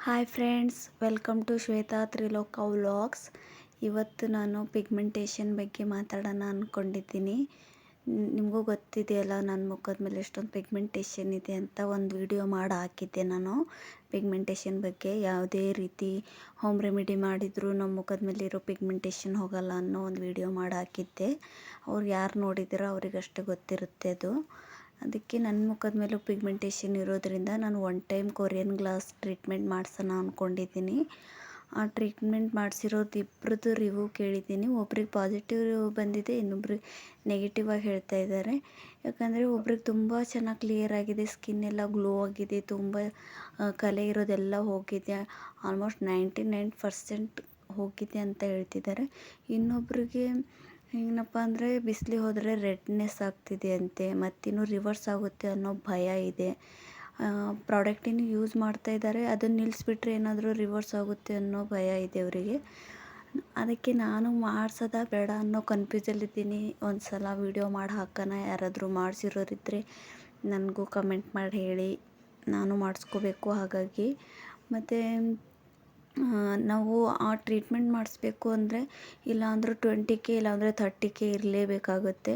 Hi friends, welcome to Shweta Triloka vlogs. ಇವತ್ತು ನಾನು pigmentation ಬಗ್ಗೆ ಮಾತಾಡೋಣ ಅಂದ್ಕೊಂಡಿದ್ದೀನಿ. ನಿಮಗೂ ಗೊತ್ತಿದೆಯಲ್ಲ ನನ್ನ ಮುಖದ ಮೇಲೆ ಎಷ್ಟೊಂದು ಪಿಗ್ಮೆಂಟೇಷನ್ ಇದೆ ಅಂತ ಒಂದು ವಿಡಿಯೋ ಮಾಡಿ ಹಾಕಿದ್ದೆ. ನಾನು ಪಿಗ್ಮೆಂಟೇಷನ್ ಬಗ್ಗೆ ಯಾವುದೇ ರೀತಿ ಹೋಮ್ ರೆಮಿಡಿ ಮಾಡಿದರೂ ನಮ್ಮ ಮುಖದ ಮೇಲಿರೋ ಪಿಗ್ಮೆಂಟೇಷನ್ ಹೋಗಲ್ಲ ಅನ್ನೋ ಒಂದು ವಿಡಿಯೋ ಮಾಡಿ ಹಾಕಿದ್ದೆ. ಅವ್ರು ಯಾರು ನೋಡಿದ್ದೀರೋ ಅವರಿಗಷ್ಟೇ ಗೊತ್ತಿರುತ್ತೆ ಅದು. ಅದಕ್ಕೆ ನನ್ನ ಮುಖದ ಮೇಲೂ ಪಿಗ್ಮೆಂಟೇಷನ್ ಇರೋದ್ರಿಂದ ನಾನು one time Korean glass treatment ಮಾಡಿಸೋಣ ಅಂದ್ಕೊಂಡಿದ್ದೀನಿ. ಆ ಟ್ರೀಟ್ಮೆಂಟ್ ಮಾಡಿಸಿರೋದು ಇಬ್ಬರದ್ದು ರಿವ್ಯೂ ಕೇಳಿದ್ದೀನಿ. ಒಬ್ರಿಗೆ ಪಾಸಿಟಿವ್ ರಿವ್ಯೂ ಬಂದಿದೆ, ಇನ್ನೊಬ್ರಿಗೆ ನೆಗೆಟಿವ್ ಆಗಿ ಹೇಳ್ತಾ ಇದ್ದಾರೆ. ಯಾಕಂದರೆ ಒಬ್ರಿಗೆ ತುಂಬ ಚೆನ್ನಾಗಿ ಕ್ಲಿಯರ್ ಆಗಿದೆ, ಸ್ಕಿನ್ ಎಲ್ಲ ಗ್ಲೋ ಆಗಿದೆ, ತುಂಬ ಕಲೆ ಇರೋದೆಲ್ಲ ಹೋಗಿದೆ, ಆಲ್ಮೋಸ್ಟ್ 99% ಹೋಗಿದೆ ಅಂತ ಹೇಳ್ತಿದ್ದಾರೆ. ಇನ್ನೊಬ್ರಿಗೆ ಏನಪ್ಪ ಅಂದರೆ ಬಿಸಿಲಿಗೆ ಹೋದರೆ ರೆಡ್ನೆಸ್ ಆಗ್ತಿದೆ ಅಂತೆ, ಮತ್ತಿನ್ನೂ ರಿವರ್ಸ್ ಆಗುತ್ತೆ ಅನ್ನೋ ಭಯ ಇದೆ. ಪ್ರಾಡಕ್ಟಿನ ಯೂಸ್ ಮಾಡ್ತಾ ಇದ್ದಾರೆ, ಅದನ್ನು ನಿಲ್ಲಿಸ್ಬಿಟ್ರೆ ಏನಾದರೂ ರಿವರ್ಸ್ ಆಗುತ್ತೆ ಅನ್ನೋ ಭಯ ಇದೆ ಅವರಿಗೆ. ಅದಕ್ಕೆ ನಾನು ಮಾಡಿಸೋದಾ ಬೇಡ ಅನ್ನೋ ಕನ್ಫ್ಯೂಸಲ್ಲಿದ್ದೀನಿ. ಒಂದು ಸಲ ವೀಡಿಯೋ ಮಾಡಿ ಹಾಕೋಣ, ಯಾರಾದರೂ ಮಾಡಿಸಿರೋರಿದ್ದರೆ ನನಗೂ ಕಮೆಂಟ್ ಮಾಡಿ ಹೇಳಿ, ನಾನು ಮಾಡಿಸ್ಕೋಬೇಕು. ಹಾಗಾಗಿ ಮತ್ತು ನಾವು ಆ ಟ್ರೀಟ್ಮೆಂಟ್ ಮಾಡಿಸ್ಬೇಕು ಅಂದರೆ ಇಲ್ಲಾಂದ್ರೆ 20K ಇಲ್ಲಾಂದರೆ 30K ಇರಲೇಬೇಕಾಗುತ್ತೆ.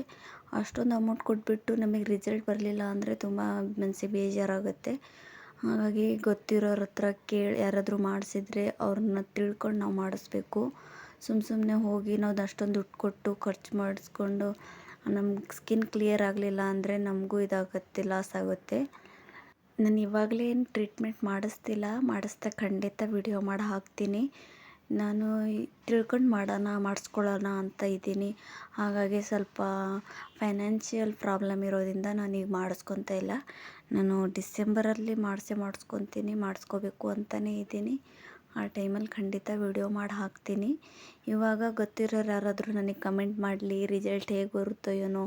ಅಷ್ಟೊಂದು ಅಮೌಂಟ್ ಕೊಟ್ಬಿಟ್ಟು ನಮಗೆ ರಿಸಲ್ಟ್ ಬರಲಿಲ್ಲ ಅಂದರೆ ತುಂಬ ಮನಸ್ಸಿಗೆ ಬೇಜಾರಾಗುತ್ತೆ. ಹಾಗಾಗಿ ಗೊತ್ತಿರೋರ ಹತ್ರ ಕೇಳಿ ಯಾರಾದರೂ ಮಾಡಿಸಿದ್ರೆ ಅವ್ರನ್ನ ತಿಳ್ಕೊಂಡು ನಾವು ಮಾಡಿಸ್ಬೇಕು. ಸುಮ್ಮನೆ ಹೋಗಿ ನಾವು ಅಷ್ಟೊಂದು ದುಡ್ಡು ಕೊಟ್ಟು ಖರ್ಚು ಮಾಡಿಸ್ಕೊಂಡು ನಮ್ಗೆ ಸ್ಕಿನ್ ಕ್ಲಿಯರ್ ಆಗಲಿಲ್ಲ ಅಂದರೆ ನಮಗೂ ಇದಾಗುತ್ತೆ, ಲಾಸ್ ಆಗುತ್ತೆ. ನಾನು ಇವಾಗಲೇ ಏನು ಟ್ರೀಟ್ಮೆಂಟ್ ಮಾಡಿಸ್ತಾ ಖಂಡಿತ ವಿಡಿಯೋ ಮಾಡಿ ಹಾಕ್ತೀನಿ. ನಾನು ತಿಳ್ಕೊಂಡು ಮಾಡಿಸ್ಕೊಳ್ಳೋಣ ಅಂತ ಇದ್ದೀನಿ. ಹಾಗಾಗಿ ಸ್ವಲ್ಪ ಫೈನಾನ್ಷಿಯಲ್ ಪ್ರಾಬ್ಲಮ್ ಇರೋದ್ರಿಂದ ನಾನೀಗ ಮಾಡಿಸ್ಕೊತಾ ಇಲ್ಲ. ನಾನು ಡಿಸೆಂಬರಲ್ಲಿ ಮಾಡಿಸ್ಕೋಬೇಕು ಅಂತಲೇ ಇದ್ದೀನಿ. ಆ ಟೈಮಲ್ಲಿ ಖಂಡಿತ ವಿಡಿಯೋ ಮಾಡಿ ಹಾಕ್ತೀನಿ. ಇವಾಗ ಗೊತ್ತಿರೋರು ಯಾರಾದರೂ ನನಗೆ ಕಮೆಂಟ್ ಮಾಡಲಿ, ರಿಸಲ್ಟ್ ಹೇಗೆ ಬರುತ್ತೋ ಏನೋ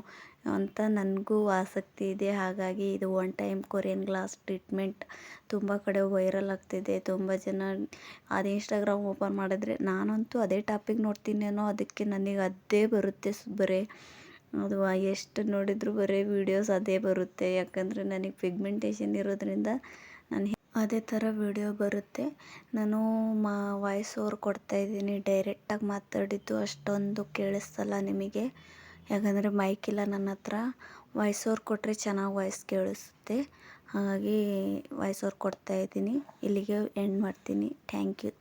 ಅಂತ ನನಗೂ ಆಸಕ್ತಿ ಇದೆ. ಹಾಗಾಗಿ ಇದು one time Korean glass treatment ತುಂಬ ಕಡೆ ವೈರಲ್ ಆಗ್ತಿದೆ. ತುಂಬ ಜನ ಅದು ಇನ್ಸ್ಟಾಗ್ರಾಮ್ ಓಪನ್ ಮಾಡಿದ್ರೆ, ನಾನಂತೂ ಅದೇ ಟಾಪಿಕ್ ನೋಡ್ತೀನೇನೋ, ಅದಕ್ಕೆ ನನಗೆ ಅದೇ ಬರುತ್ತೆ ಬರೀ. ಅದು ಎಷ್ಟು ನೋಡಿದರೂ ಬರೀ ವೀಡಿಯೋಸ್ ಅದೇ ಬರುತ್ತೆ. ಯಾಕಂದರೆ ನನಗೆ ಪಿಗ್ಮೆಂಟೇಷನ್ ಇರೋದ್ರಿಂದ ನಾನು ಅದೇ ಥರ ವಿಡಿಯೋ ಬರುತ್ತೆ. ನಾನು ವಾಯ್ಸ್ ಓವರ್ ಕೊಡ್ತಾಯಿದ್ದೀನಿ. ಡೈರೆಕ್ಟಾಗಿ ಮಾತಾಡಿದ್ದು ಅಷ್ಟೊಂದು ಕೇಳಿಸ್ತಲ್ಲ ನಿಮಗೆ, ಯಾಕಂದರೆ ಮೈಕ್ ಇಲ್ಲ ನನ್ನ ಹತ್ರ. ವಾಯ್ಸ್ ಓವರ್ ಕೊಟ್ಟರೆ ಚೆನ್ನಾಗಿ ವಾಯ್ಸ್ ಕೇಳಿಸುತ್ತೆ. ಹಾಗಾಗಿ ವಾಯ್ಸ್ ಓವರ್ ಕೊಡ್ತಾಯಿದ್ದೀನಿ. ಇಲ್ಲಿಗೆ ಎಂಡ್ ಮಾಡ್ತೀನಿ. Thank you.